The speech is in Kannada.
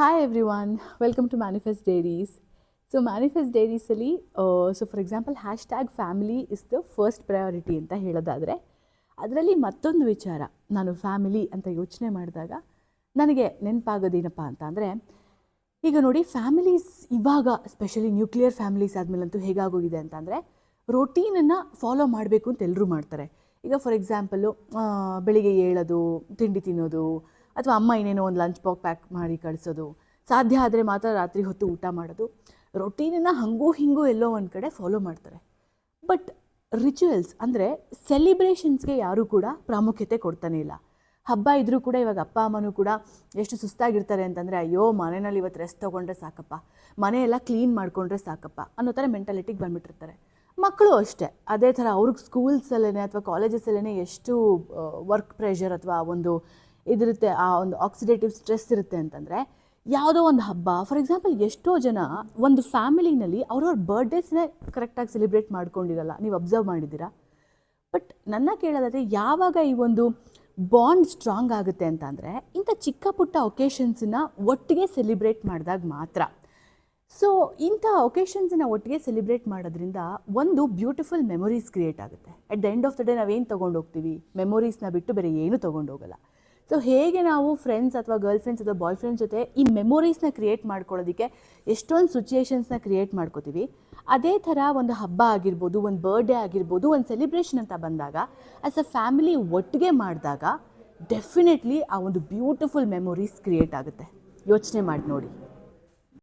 Hi everyone, welcome to Manifest Diaries. So Manifest Diaries ಅಲ್ಲಿ for example #family is the first priority ಅಂತ ಹೇಳೋದಾದರೆ ಅದರಲ್ಲಿ ಮತ್ತೊಂದು ವಿಚಾರ ನಾನು ಫ್ಯಾಮಿಲಿ ಅಂತ ಯೋಚನೆ ಮಾಡಿದಾಗ ನನಗೆ ನೆನಪಾಗೋದೇನಪ್ಪ ಅಂತ ಅಂದರೆ ಈಗ ನೋಡಿ ಫ್ಯಾಮಿಲೀಸ್ ಇವಾಗ ಸ್ಪೆಷಲಿ ನ್ಯೂಕ್ಲಿಯರ್ ಫ್ಯಾಮಿಲೀಸ್ ಆದಮೇಲಂತೂ ಹೇಗಾಗೋಗಿದೆ ಅಂತಂದರೆ ರೊಟೀನನ್ನು ಫಾಲೋ ಮಾಡಬೇಕು ಅಂತ ಎಲ್ಲರೂ ಮಾಡ್ತಾರೆ. ಈಗ ಫಾರ್ ಎಕ್ಸಾಂಪಲ್ಲು ಬೆಳಿಗ್ಗೆ ಏಳೋದು, ತಿಂಡಿ ತಿನ್ನೋದು, ಅಥವಾ ಅಮ್ಮ ಏನೇನೋ ಒಂದು ಲಂಚ್ ಬಾಕ್ಸ್ ಪ್ಯಾಕ್ ಮಾಡಿ ಕಳಿಸೋದು, ಸಾಧ್ಯ ಆದರೆ ಮಾತ್ರ ರಾತ್ರಿ ಹೊತ್ತು ಊಟ ಮಾಡೋದು, ರೊಟೀನನ್ನು ಹಂಗೂ ಹಿಂಗೂ ಎಲ್ಲೋ ಒಂದು ಕಡೆ ಫಾಲೋ ಮಾಡ್ತಾರೆ. ಬಟ್ ರಿಚುವಲ್ಸ್ ಅಂದರೆ ಸೆಲಿಬ್ರೇಷನ್ಸ್ಗೆ ಯಾರೂ ಕೂಡ ಪ್ರಾಮುಖ್ಯತೆ ಕೊಡ್ತಾನೆ ಇಲ್ಲ. ಹಬ್ಬ ಇದ್ದರೂ ಕೂಡ ಇವಾಗ ಅಪ್ಪ ಅಮ್ಮನೂ ಕೂಡ ಎಷ್ಟು ಸುಸ್ತಾಗಿರ್ತಾರೆ ಅಂತಂದರೆ, ಅಯ್ಯೋ ಮನೆಯಲ್ಲಿ ಇವತ್ತು ರೆಸ್ಟ್ ತೊಗೊಂಡ್ರೆ ಸಾಕಪ್ಪ, ಮನೆಯೆಲ್ಲ ಕ್ಲೀನ್ ಮಾಡಿಕೊಂಡ್ರೆ ಸಾಕಪ್ಪ ಅನ್ನೋ ಥರ ಮೆಂಟಾಲಿಟಿಗೆ ಬಂದುಬಿಟ್ಟಿರ್ತಾರೆ. ಮಕ್ಕಳು ಅಷ್ಟೇ ಅದೇ ಥರ ಅವ್ರಿಗೆ ಸ್ಕೂಲ್ಸಲ್ಲೇ ಅಥವಾ ಕಾಲೇಜಸಲ್ಲೇ ಎಷ್ಟು ವರ್ಕ್ ಪ್ರೆಷರ್ ಅಥವಾ ಒಂದು ಇದಿರುತ್ತೆ, ಆ ಒಂದು ಆಕ್ಸಿಡೇಟಿವ್ ಸ್ಟ್ರೆಸ್ ಇರುತ್ತೆ ಅಂತಂದರೆ ಯಾವುದೋ ಒಂದು ಹಬ್ಬ ಫಾರ್ ಎಕ್ಸಾಂಪಲ್ ಎಷ್ಟೋ ಜನ ಒಂದು ಫ್ಯಾಮಿಲಿನಲ್ಲಿ ಅವ್ರವ್ರ ಬರ್ಡೇಸ್ನೇ ಕರೆಕ್ಟಾಗಿ ಸೆಲಿಬ್ರೇಟ್ ಮಾಡ್ಕೊಂಡಿರಲ್ಲ. ನೀವು ಅಬ್ಸರ್ವ್ ಮಾಡಿದ್ದೀರಾ? ಬಟ್ ನನ್ನ ಕೇಳೋದಾದರೆ ಯಾವಾಗ ಈ ಒಂದು ಬಾಂಡ್ ಸ್ಟ್ರಾಂಗ್ ಆಗುತ್ತೆ ಅಂತ ಅಂದರೆ ಇಂಥ ಚಿಕ್ಕ ಪುಟ್ಟ ಒಕೇಶನ್ಸನ್ನ ಒಟ್ಟಿಗೆ ಸೆಲಿಬ್ರೇಟ್ ಮಾಡಿದಾಗ ಮಾತ್ರ. ಸೊ ಇಂಥ ಒಕೇಶನ್ಸನ್ನ ಒಟ್ಟಿಗೆ ಸೆಲಿಬ್ರೇಟ್ ಮಾಡೋದ್ರಿಂದ ಒಂದು ಬ್ಯೂಟಿಫುಲ್ ಮೆಮೊರೀಸ್ ಕ್ರಿಯೇಟ್ ಆಗುತ್ತೆ. At the end of the day ನಾವೇನು ತೊಗೊಂಡೋಗ್ತೀವಿ, ಮೆಮೊರೀಸ್ನ ಬಿಟ್ಟು ಬೇರೆ ಏನೂ ತೊಗೊಂಡೋಗಲ್ಲ. ಸೊ ಹೇಗೆ ನಾವು ಫ್ರೆಂಡ್ಸ್ ಅಥವಾ ಗರ್ಲ್ ಫ್ರೆಂಡ್ಸ್ ಅಥವಾ ಬಾಯ್ ಫ್ರೆಂಡ್ಸ್ ಜೊತೆ ಈ ಮೆಮೊರೀಸ್ನ ಕ್ರಿಯೇಟ್ ಮಾಡ್ಕೊಳ್ಳೋದಕ್ಕೆ ಎಷ್ಟೊಂದು ಸಿಚುಯೇಷನ್ಸ್ನ ಕ್ರಿಯೇಟ್ ಮಾಡ್ಕೋತೀವಿ, ಅದೇ ಥರ ಒಂದು ಹಬ್ಬ ಆಗಿರ್ಬೋದು, ಒಂದು ಬರ್ಡೇ ಆಗಿರ್ಬೋದು, ಒಂದು ಸೆಲಿಬ್ರೇಷನ್ ಅಂತ ಬಂದಾಗ ಆ್ಯಸ್ ಅ ಫ್ಯಾಮಿಲಿ ಒಟ್ಟಿಗೆ ಮಾಡಿದಾಗ ಡೆಫಿನೆಟ್ಲಿ ಆ ಒಂದು ಬ್ಯೂಟಿಫುಲ್ ಮೆಮೊರೀಸ್ ಕ್ರಿಯೇಟ್ ಆಗುತ್ತೆ. ಯೋಚನೆ ಮಾಡಿ ನೋಡಿ.